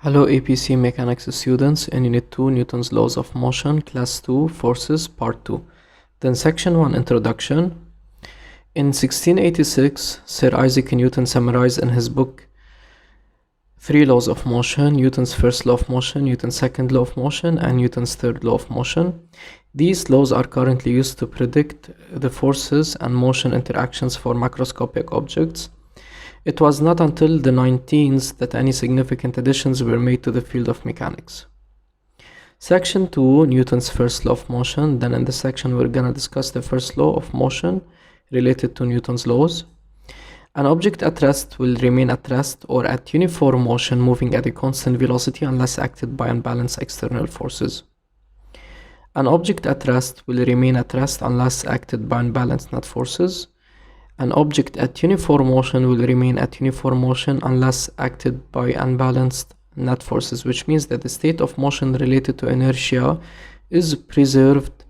Hello APC Mechanics students in Unit 2 Newton's Laws of Motion, Class 2 Forces, Part 2. Then Section 1 Introduction. In 1686, Sir Isaac Newton summarized in his book three laws of motion: Newton's first law of motion, Newton's second law of motion, and Newton's third law of motion. These laws are currently used to predict the forces and motion interactions for macroscopic objects. It was not until the 19th that any significant additions were made to the field of mechanics. Section 2, Newton's first law of motion. Then in this section we're gonna discuss the first law of motion related to Newton's laws. An object at rest will remain at rest or at uniform motion, moving at a constant velocity unless acted by unbalanced external forces. An object at rest will remain at rest unless acted by unbalanced net forces. An object at uniform motion will remain at uniform motion unless acted by unbalanced net forces, which means that the state of motion related to inertia is preserved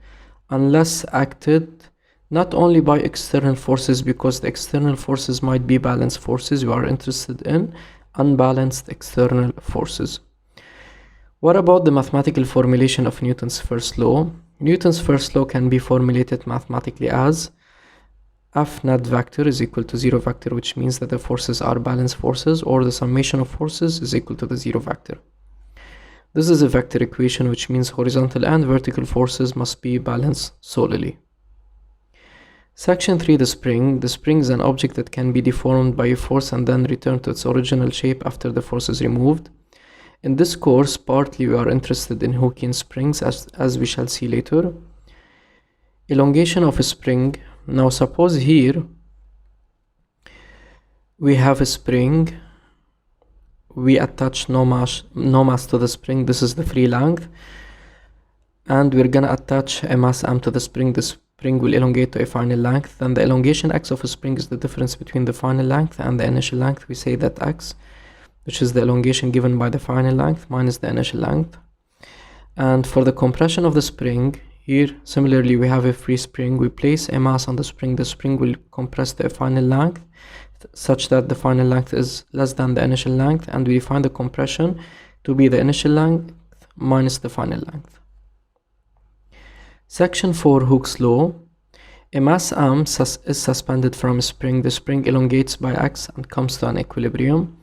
unless acted not only by external forces, because the external forces might be balanced forces. We are interested in unbalanced external forces. What about the mathematical formulation of Newton's first law? Newton's first law can be formulated mathematically as F net vector is equal to zero vector, which means that the forces are balanced forces, or the summation of forces is equal to the zero vector. This is a vector equation, which means horizontal and vertical forces must be balanced solely. Section 3, the spring. The spring is an object that can be deformed by a force and then return to its original shape after the force is removed. In this course, partly we are interested in Hookean springs, as we shall see later. Elongation of a spring. Now suppose here we have a spring, we attach no mass to the spring. This is the free length, and we're gonna attach a mass m to the spring. The spring will elongate to a final length. Then the elongation x of a spring is the difference between the final length and the initial length. We say that x, which is the elongation given by the final length, minus the initial length. And for the compression of the spring, here, similarly, we have a free spring. We place a mass on the spring. The spring will compress to a final length such that the final length is less than the initial length, and we define the compression to be the initial length minus the final length. Section 4, Hooke's law. A mass m is suspended from a spring. The spring elongates by x and comes to an equilibrium.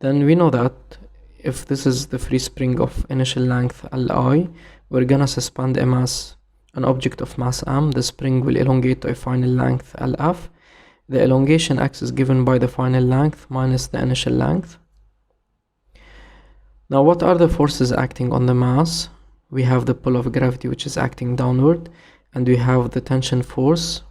Then we know that if this is the free spring of initial length Li, we're gonna suspend a mass, an object of mass m. The spring will elongate to a final length Lf. The elongation x is given by the final length minus the initial length. Now, what are the forces acting on the mass? We have the pull of gravity, which is acting downward, and we have the tension force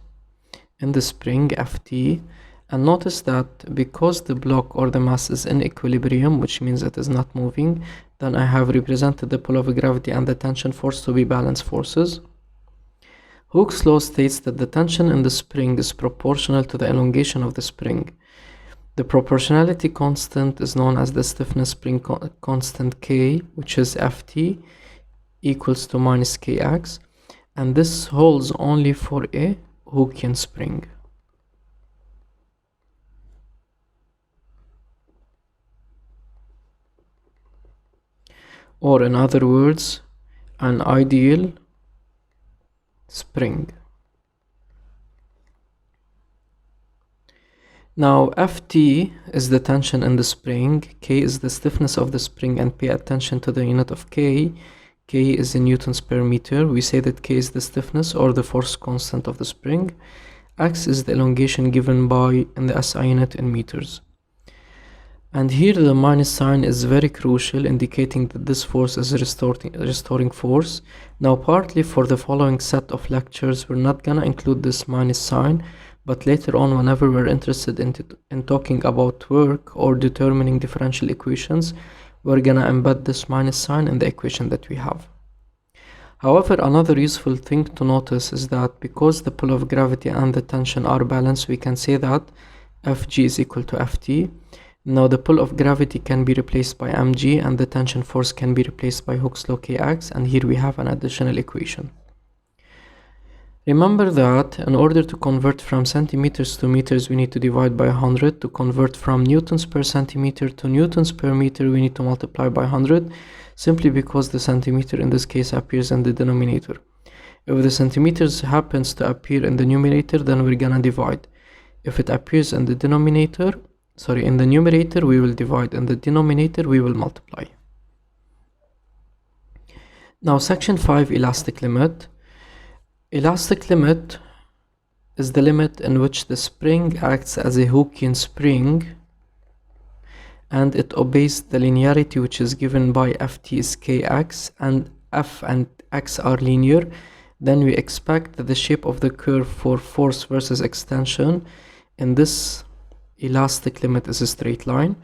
in the spring, Ft. And notice that because the block or the mass is in equilibrium, which means it is not moving, then I have represented the pull of gravity and the tension force to be balanced forces. Hooke's law states that the tension in the spring is proportional to the elongation of the spring. The proportionality constant is known as the stiffness spring constant K, which is Ft equals to minus Kx, and this holds only for a Hookean spring. Or in other words, an ideal spring. Now, Ft is the tension in the spring, K is the stiffness of the spring, and pay attention to the unit of K. K is in newtons per meter. We say that K is the stiffness or the force constant of the spring. X is the elongation given by in the SI unit in meters. And here the minus sign is very crucial, indicating that this force is a restoring force. Now, partly for the following set of lectures, we're not gonna include this minus sign, but later on, whenever we're interested in talking about work or determining differential equations, we're gonna embed this minus sign in the equation that we have. However, another useful thing to notice is that because the pull of gravity and the tension are balanced, we can say that Fg is equal to Ft. Now the pull of gravity can be replaced by mg and the tension force can be replaced by Hooke's law Kx, and here we have an additional equation. Remember that in order to convert from centimeters to meters, we need to divide by 100. To convert from newtons per centimeter to newtons per meter, we need to multiply by 100, simply because the centimeter in this case appears in the denominator. If the centimeters happens to appear in the numerator, then we're gonna divide. If it appears in the numerator, we will divide. In the denominator, we will multiply. Now, section 5, elastic limit. Elastic limit is the limit in which the spring acts as a Hookean spring and it obeys the linearity which is given by Ft is kx, and F and x are linear. Then we expect that the shape of the curve for force versus extension in this elastic limit is a straight line.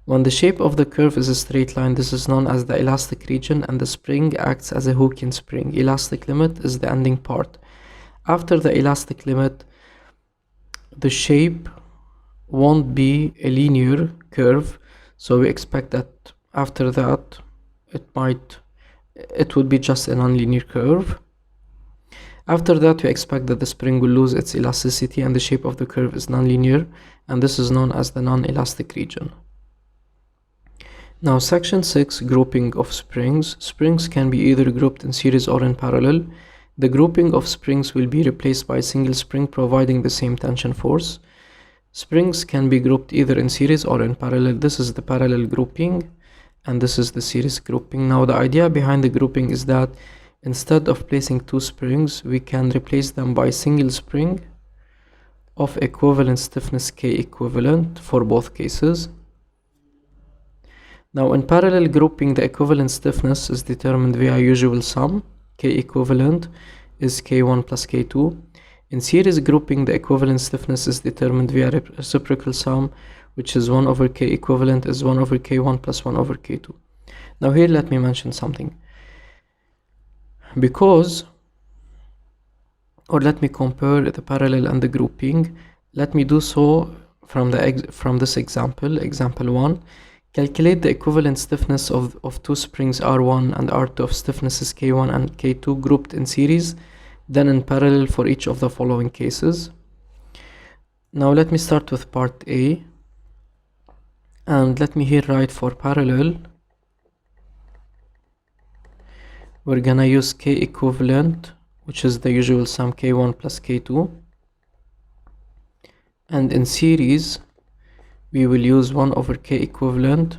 When the shape of the curve is a straight line, this is known as the elastic region, and the spring acts as a Hookean spring. Elastic limit is the ending part. After the elastic limit, the shape won't be a linear curve, so we expect that after that it would be just a nonlinear curve. After that, we expect that the spring will lose its elasticity and the shape of the curve is nonlinear, and this is known as the non-elastic region. Now, section 6, grouping of springs. Springs can be either grouped in series or in parallel. The grouping of springs will be replaced by a single spring providing the same tension force. Springs can be grouped either in series or in parallel. This is the parallel grouping and this is the series grouping. Now, the idea behind the grouping is that instead of placing two springs, we can replace them by a single spring of equivalent stiffness K equivalent for both cases. Now, in parallel grouping, the equivalent stiffness is determined via usual sum. K equivalent is K1 plus K2. In series grouping, the equivalent stiffness is determined via reciprocal sum, which is 1 over K equivalent is 1 over K1 plus 1 over K2. Now here let me mention something. Let me compare the parallel and the grouping. Let me do so from this example, example 1. Calculate the equivalent stiffness of two springs R1 and R2 of stiffnesses K1 and K2 grouped in series, then in parallel for each of the following cases. Now let me start with part A, and let me here write for parallel. We're gonna use K equivalent, which is the usual sum K1 plus K2, and in series we will use 1 over K equivalent,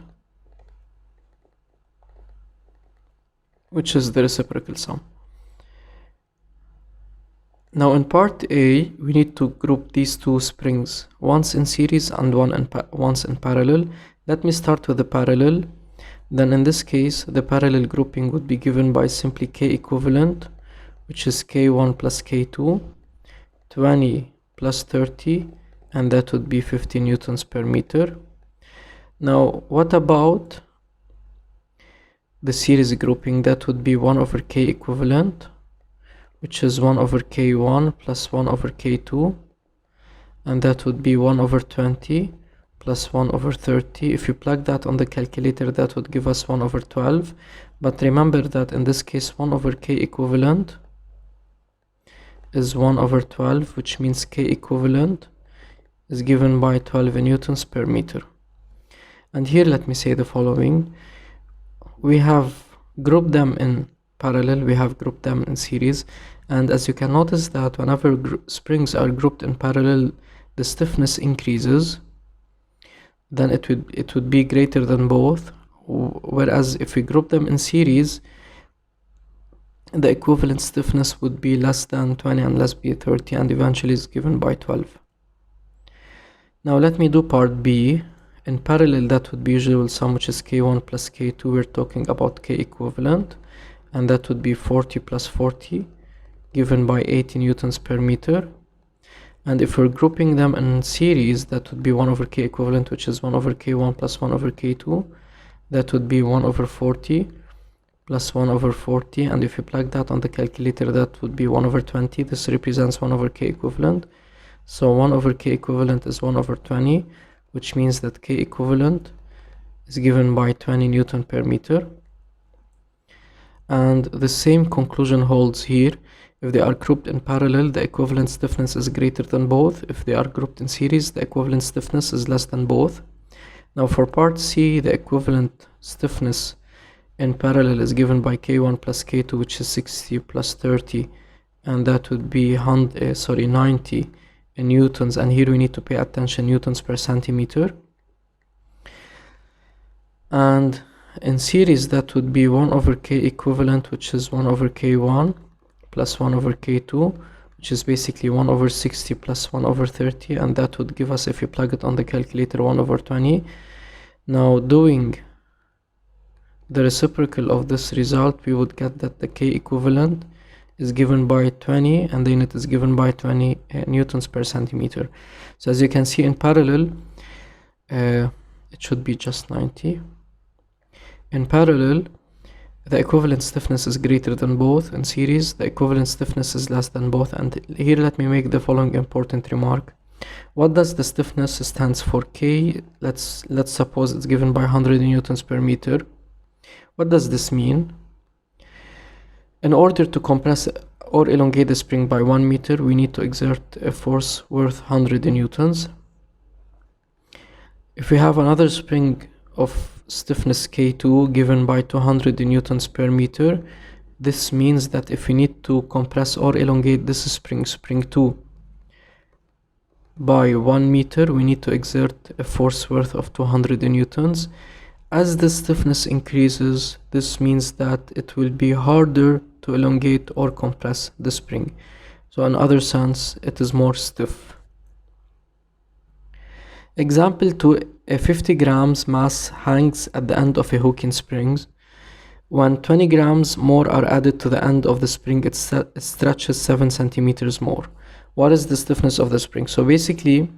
which is the reciprocal sum. Now in part A, we need to group these two springs, once in series and once in parallel. Let me start with the parallel. Then in this case, the parallel grouping would be given by simply K equivalent, which is K1 plus K2, 20 plus 30, and that would be 50 newtons per meter. Now, what about the series grouping? That would be 1 over K equivalent, which is 1 over K1 plus 1 over K2, and that would be 1 over 20 plus 1 over 30. If you plug that on the calculator, that would give us 1 over 12. But remember that in this case, 1 over K equivalent is 1 over 12, which means K equivalent is given by 12 newtons per meter. And here let me say the following. We have grouped them in parallel, we have grouped them in series, and as you can notice that whenever springs are grouped in parallel, the stiffness increases, then it would be greater than both, whereas if we group them in series, the equivalent stiffness would be less than 20 and less be 30, and eventually is given by 12. Now let me do part B. In parallel, that would be usual sum, which is K1 plus K2. We're talking about K equivalent, and that would be 40 plus 40, given by 80 newtons per meter. And if we're grouping them in series, that would be 1 over K equivalent, which is 1 over K1 plus 1 over K2. That would be 1 over 40 plus 1 over 40, and if you plug that on the calculator, that would be 1 over 20. This represents 1 over K equivalent. So 1 over K equivalent is 1 over 20, which means that K equivalent is given by 20 Newton per meter. And the same conclusion holds here. If they are grouped in parallel, the equivalent stiffness is greater than both. If they are grouped in series, the equivalent stiffness is less than both. Now for part C, the equivalent stiffness in parallel is given by K1 plus K2, which is 60 plus 30, and that would be 90 in newtons, and here we need to pay attention, newtons per centimeter. And in series, that would be 1 over K equivalent, which is 1 over K1 plus 1 over K2, which is basically 1 over 60 plus 1 over 30, and that would give us, if you plug it on the calculator, 1 over 20. Now doing the reciprocal of this result, we would get that the K equivalent is given by 20, and then it is given by 20 newtons per centimeter. So as you can see, in parallel, it should be just 90. In parallel, the equivalent stiffness is greater than both. In series, the equivalent stiffness is less than both. And here let me make the following important remark. What does the stiffness stands for? K, let's suppose it's given by 100 newtons per meter. What does this mean? In order to compress or elongate the spring by 1 meter, we need to exert a force worth 100 newtons. If we have another spring of stiffness K2 given by 200 newtons per meter, this means that if we need to compress or elongate this spring 2 by 1 meter, we need to exert a force worth of 200 newtons. As the stiffness increases, this means that it will be harder to elongate or compress the spring. So in other sense, it is more stiff. Example 2, a 50 grams mass hangs at the end of a hook in springs. When 20 grams more are added to the end of the spring, it stretches 7 centimeters more. What is the stiffness of the spring? So basically,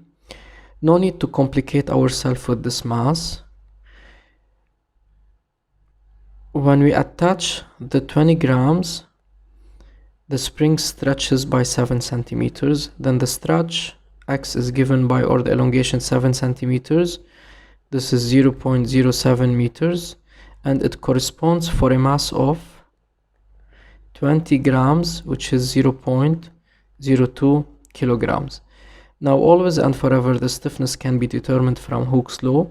no need to complicate ourselves with this mass. When we attach the 20 grams, the spring stretches by 7 centimeters. Then the stretch X is given by, or the elongation, 7 centimeters. This is 0.07 meters, and it corresponds for a mass of 20 grams, which is 0.02 kilograms. Now always and forever, the stiffness can be determined from Hooke's law.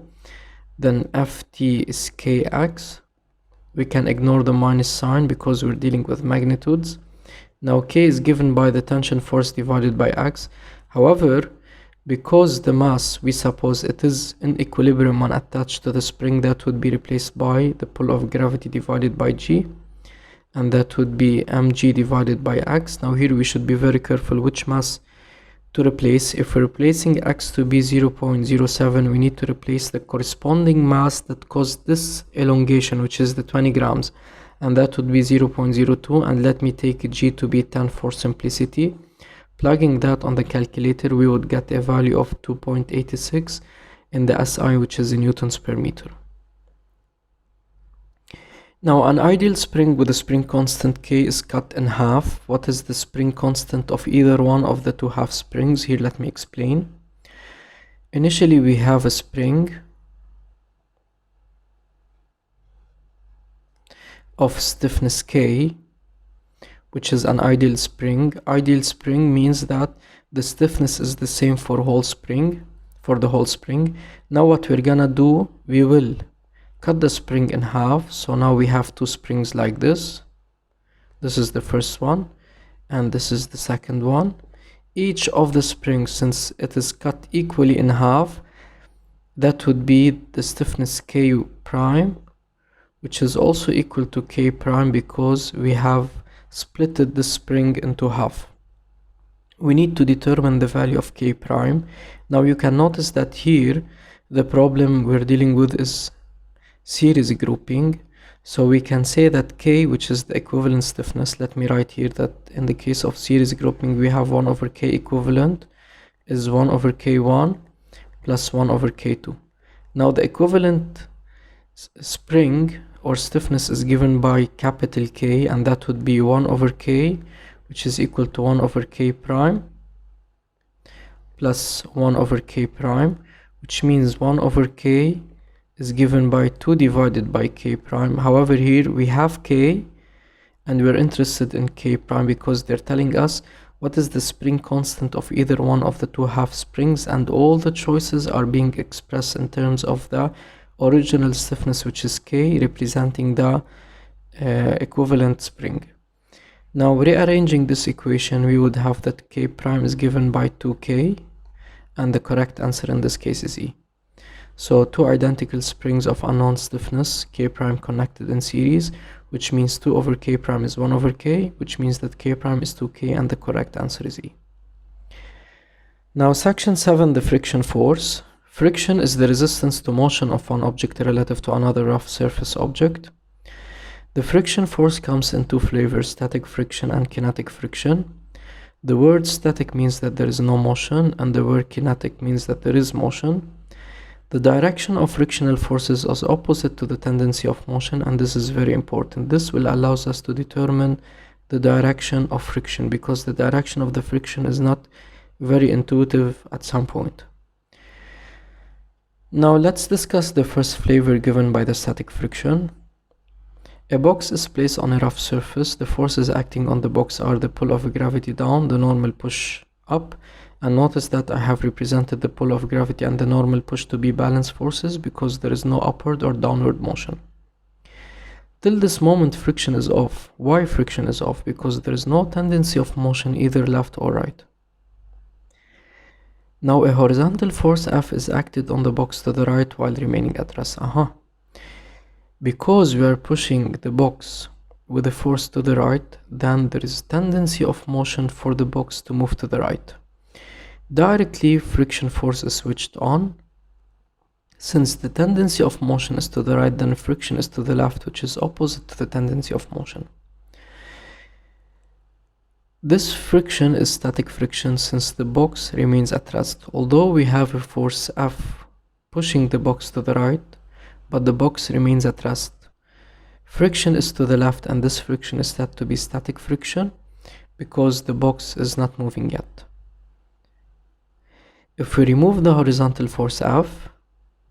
Then Ft is Kx. We can ignore the minus sign because we're dealing with magnitudes. Now K is given by the tension force divided by X. However, because the mass, we suppose it is in equilibrium when attached to the spring, that would be replaced by the pull of gravity divided by G, and that would be mg divided by X. Now here we should be very careful which mass to replace. If we're replacing X to be 0.07, we need to replace the corresponding mass that caused this elongation, which is the 20 grams, and that would be 0.02, and let me take G to be 10 for simplicity. Plugging that on the calculator, we would get a value of 2.86 in the SI, which is in newtons per meter. Now, an ideal spring with a spring constant K is cut in half. What is the spring constant of either one of the two half springs? Here, let me explain. Initially, we have a spring of stiffness K, which is an ideal spring. Ideal spring means that the stiffness is the same for the whole spring. Now what we're gonna do, we will cut the spring in half. So now we have two springs like this. This is the first one, and this is the second one. Each of the springs, since it is cut equally in half, that would be the stiffness K prime, which is also equal to K prime because we have splitted the spring into half. We need to determine the value of K prime. Now you can notice that here the problem we're dealing with is series grouping. So we can say that K, which is the equivalent stiffness, let me write here that in the case of series grouping we have 1 over K equivalent is 1 over K1 plus 1 over K2. Now the equivalent spring or stiffness is given by capital K, and that would be 1 over K, which is equal to 1 over K prime plus 1 over K prime, which means 1 over K is given by 2 divided by K prime. However, here we have K and we're interested in K prime because they're telling us what is the spring constant of either one of the two half springs, and all the choices are being expressed in terms of the original stiffness, which is K, representing the equivalent spring. Now, rearranging this equation, we would have that K prime is given by 2K, and the correct answer in this case is E. So two identical springs of unknown stiffness, K prime connected in series, which means 2 over K prime is 1 over K, which means that K prime is 2K, and the correct answer is E. Now, section 7, the friction force. Friction is the resistance to motion of one object relative to another rough surface object. The friction force comes in two flavors, static friction and kinetic friction. The word static means that there is no motion, and the word kinetic means that there is motion. The direction of frictional forces is opposite to the tendency of motion, and this is very important. This will allow us to determine the direction of friction, because the direction of the friction is not very intuitive at some point. Now let's discuss the first flavor given by the static friction. A box is placed on a rough surface. The forces acting on the box are the pull of gravity down, the normal push up, and notice that I have represented the pull of gravity and the normal push to be balance forces because there is no upward or downward motion. Till this moment, friction is off. Why friction is off? Because there is no tendency of motion either left or right. Now a horizontal force F is acted on the box to the right while remaining at rest. Because we are pushing the box with a force to the right, then there is tendency of motion for the box to move to the right. Directly, friction force is switched on. Since the tendency of motion is to the right, then friction is to the left, which is opposite to the tendency of motion. This friction is static friction since the box remains at rest. Although we have a force F pushing the box to the right, but the box remains at rest. Friction is to the left, and this friction is said to be static friction because the box is not moving yet. If we remove the horizontal force F,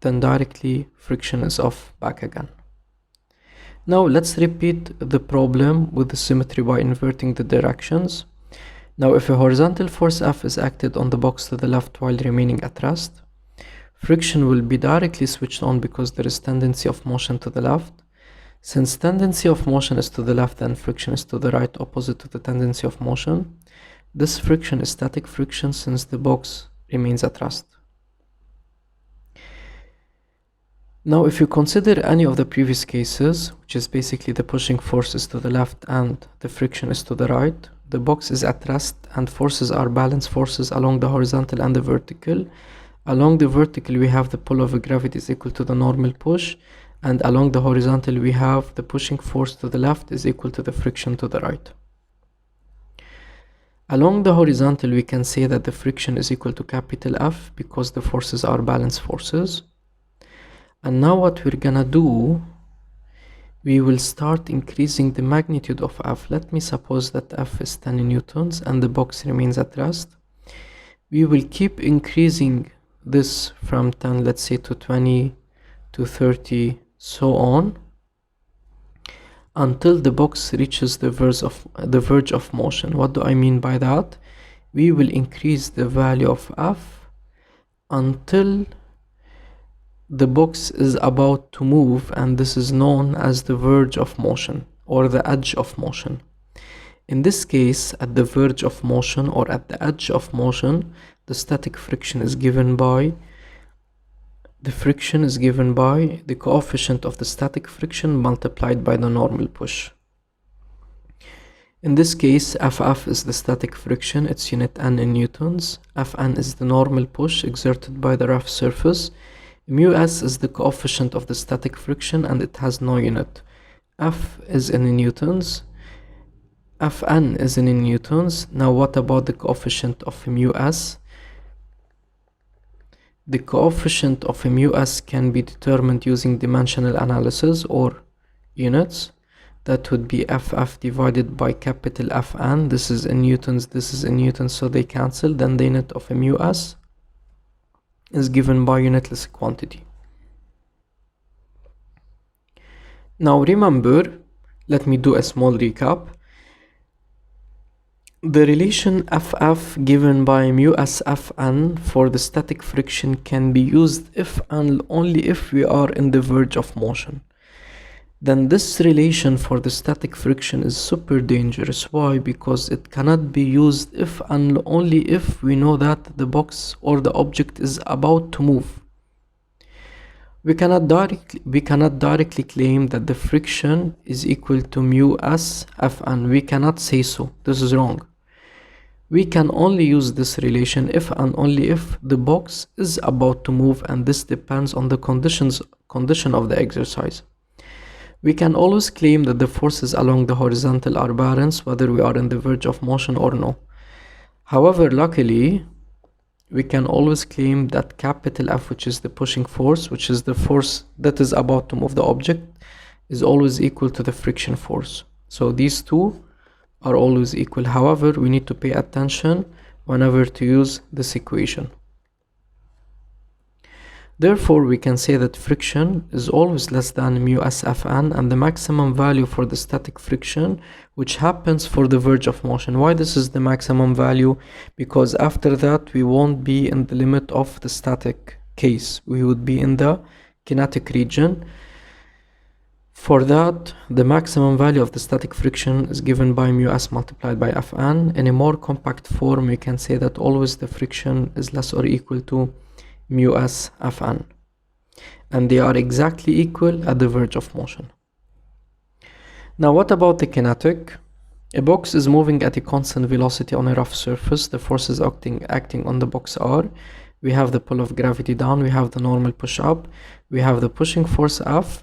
then directly friction is off back again. Now let's repeat the problem with the symmetry by inverting the directions. Now if a horizontal force F is acted on the box to the left while remaining at rest, friction will be directly switched on because there is tendency of motion to the left. Since tendency of motion is to the left, then friction is to the right, opposite to the tendency of motion. This friction is static friction since the box remains at rest. Now if you consider any of the previous cases, which is basically the pushing force is to the left and the friction is to the right, the box is at rest and forces are balance forces along the horizontal and the vertical. Along the vertical we have the pull of gravity is equal to the normal push, and along the horizontal we have the pushing force to the left is equal to the friction to the right. Along the horizontal we can say that the friction is equal to capital F because the forces are balance forces. And now what we're gonna do, we will start increasing the magnitude of F. Let me suppose that F is 10 newtons and the box remains at rest. We will keep increasing this from 10, let's say, to 20, to 30, so on, until the box reaches the verge of motion. What do I mean by that? We will increase the value of F until the box is about to move, and this is known as the verge of motion or the edge of motion. In this case, at the verge of motion or at the edge of motion, the static friction is given by the coefficient of the static friction multiplied by the normal push. In this case, Ff is the static friction, its unit N in newtons. Fn is the normal push exerted by the rough surface. Mus is the coefficient of the static friction and it has no unit. F is in newtons. Fn is in newtons. Now what about the coefficient of mus? The coefficient of mus can be determined using dimensional analysis or units. That would be Ff divided by capital Fn. This is in newtons, this is in newtons, so they cancel. Then the unit of mus is given by unitless quantity. Now remember, let me do a small recap. The relation Ff given by mu as Fn for the static friction can be used if and only if we are in the verge of motion. Then this relation for the static friction is super dangerous. Why? Because it cannot be used if and only if we know that the box or the object is about to move. We cannot directly claim that the friction is equal to mu s Fn. We cannot say so. This is wrong. We can only use this relation if and only if the box is about to move, and this depends on the condition of the exercise. We can always claim that the forces along the horizontal are balanced whether we are in the verge of motion or no. However, luckily, we can always claim that capital F, which is the pushing force, which is the force that is about to move the object, is always equal to the friction force. So these two are always equal. However, we need to pay attention whenever to use this equation. Therefore, we can say that friction is always less than mu s Fn, and the maximum value for the static friction, which happens for the verge of motion. Why this is the maximum value? Because after that we won't be in the limit of the static case. We would be in the kinetic region. For that, the maximum value of the static friction is given by mu s multiplied by Fn. In a more compact form, we can say that always the friction is less or equal to mu s Fn, and they are exactly equal at the verge of motion. Now, what about the kinetic? A box is moving at a constant velocity on a rough surface. The forces acting on the box are: we have the pull of gravity down, we have the normal push up, we have the pushing force F,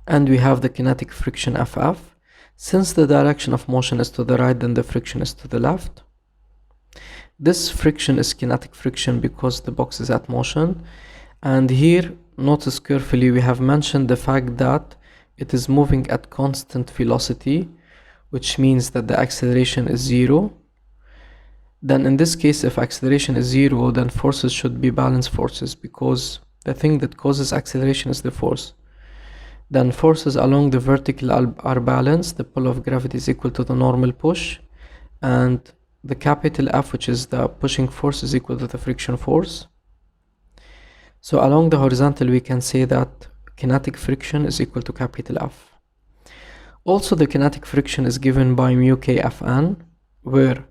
and we have the kinetic friction Ff. Since the direction of motion is to the right, then the friction is to the left. This friction is kinetic friction because the box is at motion. And here, notice carefully, we have mentioned the fact that it is moving at constant velocity, which means that the acceleration is 0. Then in this case, if acceleration is 0, then forces should be balanced forces, because the thing that causes acceleration is the force. Then forces along the vertical are balanced. The pull of gravity is equal to the normal push, and the capital F, which is the pushing force, is equal to the friction force. So along the horizontal, we can say that kinetic friction is equal to capital F. Also, the kinetic friction is given by mu k Fn, where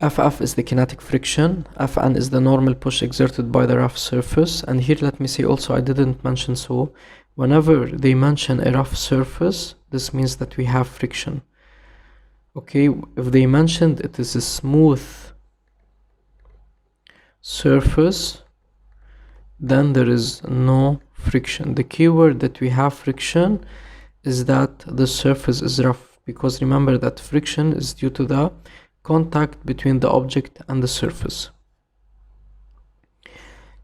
Ff is the kinetic friction, Fn is the normal push exerted by the rough surface. And here let me say also, I didn't mention, so whenever they mention a rough surface, this means that we have friction. Okay, if they mentioned it is a smooth surface, then there is no friction. The keyword that we have friction is that the surface is rough, because remember that friction is due to the contact between the object and the surface.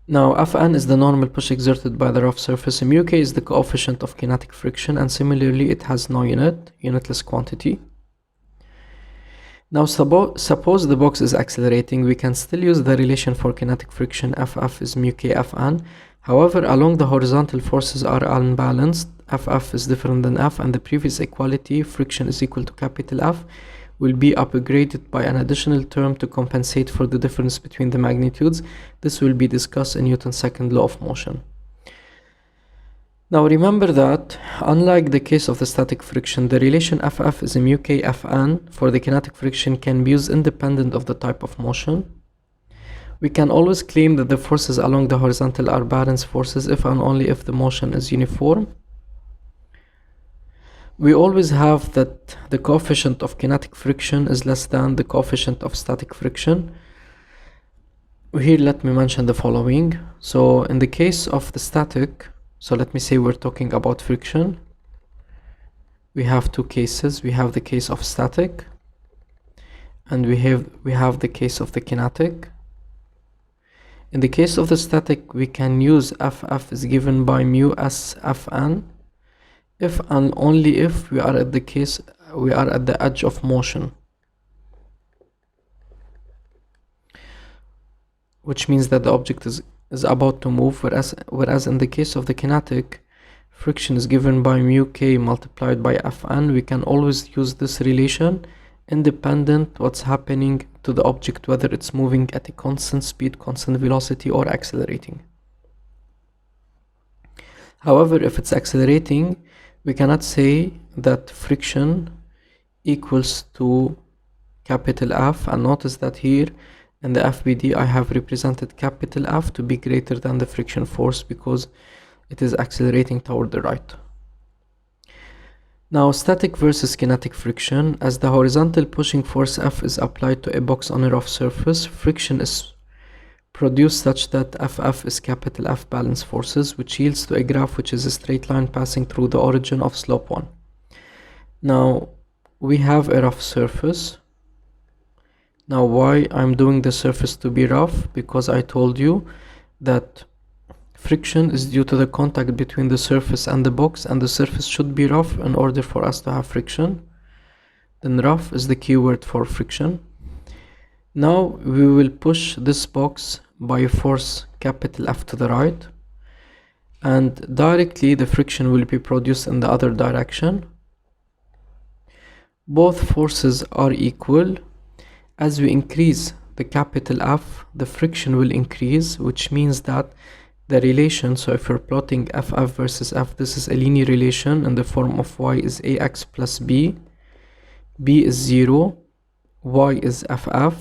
Now, Fn is the normal push exerted by the rough surface, and mu k is the coefficient of kinetic friction, and similarly it has no unitless quantity. Now, suppose the box is accelerating, we can still use the relation for kinetic friction. Ff is mu k Fn. However, along the horizontal, forces are unbalanced. Ff is different than F, and the previous equality, friction is equal to capital F, will be upgraded by an additional term to compensate for the difference between the magnitudes. This will be discussed in Newton's second law of motion. Now remember that, unlike the case of the static friction, the relation Ff is mu k Fn for the kinetic friction can be used independent of the type of motion. We can always claim that the forces along the horizontal are balanced forces if and only if the motion is uniform. We always have that the coefficient of kinetic friction is less than the coefficient of static friction. Here let me mention the following. So in the case of the static, so let me say we're talking about friction. We have two cases. We have the case of static, and we have the case of the kinetic. In the case of the static, we can use Ff is given by mu s Fn if and only if we are at the edge of motion, which means that the object is about to move, whereas in the case of the kinetic, friction is given by mu k multiplied by Fn, we can always use this relation independent what's happening to the object, whether it's moving at a constant speed, constant velocity, or accelerating. However, if it's accelerating, we cannot say that friction equals to capital F, and notice that here in the FBD I have represented capital F to be greater than the friction force because it is accelerating toward the right. Now, static versus kinetic friction. As the horizontal pushing force F is applied to a box on a rough surface, friction is produced such that FF is capital F balance forces, which yields to a graph which is a straight line passing through the origin of slope 1. Now, we have a rough surface. Now, why I'm doing the surface to be rough? Because I told you that friction is due to the contact between the surface and the box, and the surface should be rough in order for us to have friction. Then rough is the keyword for friction. Now we will push this box by a force capital F to the right, and directly the friction will be produced in the other direction. Both forces are equal. As we increase the capital F, the friction will increase, which means that the relation, so if you're plotting FF versus F, this is a linear relation in the form of y is ax plus b, b is 0, y is FF,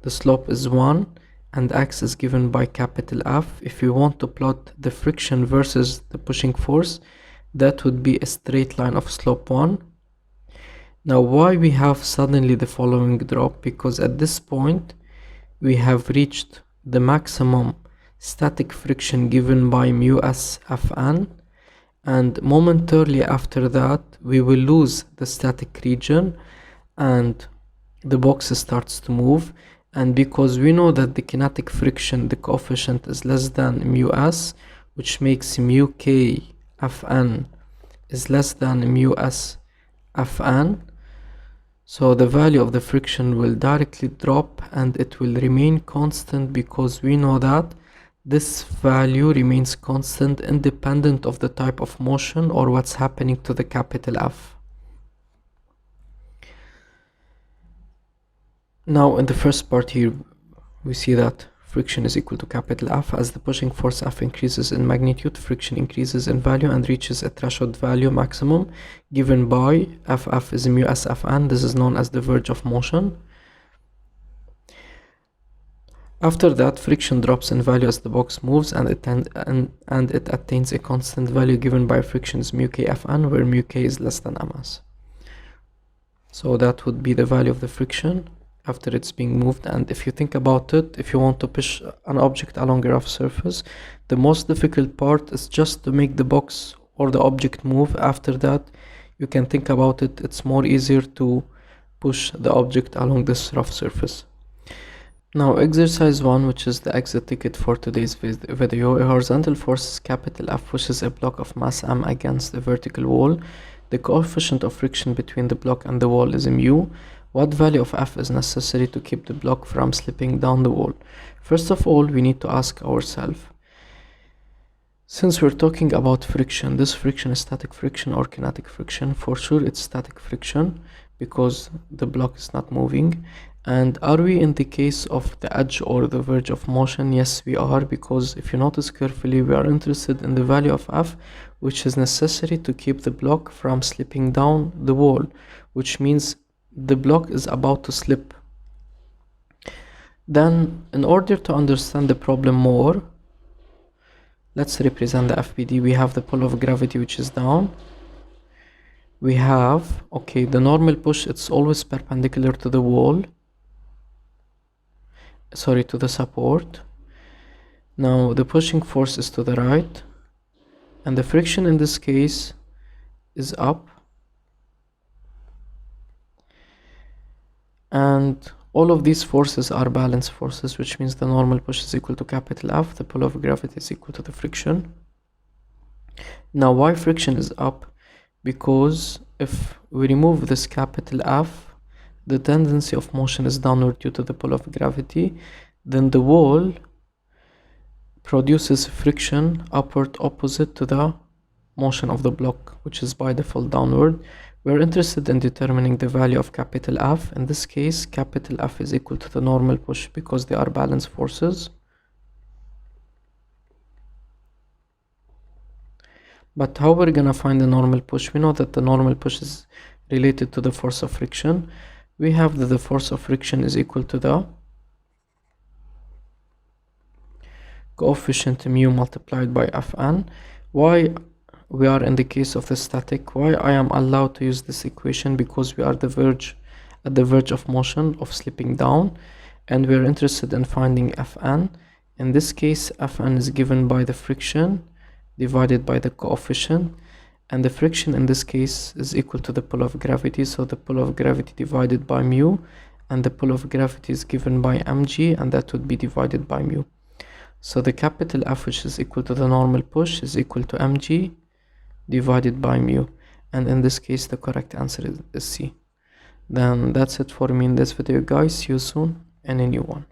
the slope is 1, and x is given by capital F. If you want to plot the friction versus the pushing force, that would be a straight line of slope 1. Now, why we have suddenly the following drop? Because at this point we have reached the maximum static friction given by mu s Fn, and momentarily after that we will lose the static region and the box starts to move. And because we know that the kinetic friction, the coefficient is less than mu s, which makes mu k Fn is less than mu s Fn, so the value of the friction will directly drop and it will remain constant, because we know that this value remains constant independent of the type of motion or what's happening to the capital F. Now, in the first part here, we see that friction is equal to capital F. As the pushing force F increases in magnitude, friction increases in value and reaches a threshold value maximum given by FF is mu s Fn. This is known as the verge of motion. After that, friction drops in value as the box moves, and it attains a constant value given by friction is mu k Fn, where mu k is less than ms. So that would be the value of the friction after it's being moved. And if you think about it, if you want to push an object along a rough surface, the most difficult part is just to make the box or the object move. After that, you can think about it, it's more easier to push the object along this rough surface. Now, exercise 1, which is the exit ticket for today's video. A horizontal force capital F pushes a block of mass m against a vertical wall. The coefficient of friction between the block and the wall is mu. What value of F is necessary to keep the block from slipping down the wall? First of all, we need to ask ourselves, since we're talking about friction, this friction is static friction or kinetic friction? For sure it's static friction because the block is not moving. And are we in the case of the edge or the verge of motion? Yes, we are, because if you notice carefully, we are interested in the value of F, which is necessary to keep the block from slipping down the wall, which means the block is about to slip. Then, in order to understand the problem more, let's represent the FBD. We have the pull of gravity, which is down. We have, okay, the normal push, it's always perpendicular to the wall. Sorry, to the support. Now the pushing force is to the right, and the friction in this case is up, and all of these forces are balance forces, which means the normal push is equal to capital F, the pull of gravity is equal to the friction. Now, why friction is up? Because if we remove this capital F, the tendency of motion is downward due to the pull of gravity. Then the wall produces friction upward opposite to the motion of the block, which is by default downward. We're interested in determining the value of capital F. In this case, capital F is equal to the normal push because they are balanced forces. But how we're gonna find the normal push? We know that the normal push is related to the force of friction. We have that the force of friction is equal to the coefficient mu multiplied by Fn. Why we are in the case of the static? Why I am allowed to use this equation? Because we are at the verge of motion, of slipping down, and we are interested in finding Fn. In this case, Fn is given by the friction divided by the coefficient, and the friction in this case is equal to the pull of gravity, so the pull of gravity divided by mu, and the pull of gravity is given by mg, and that would be divided by mu. So the capital F, which is equal to the normal push, is equal to mg divided by mu, and in this case the correct answer is C. Then that's it for me in this video, guys. See you soon in a new one.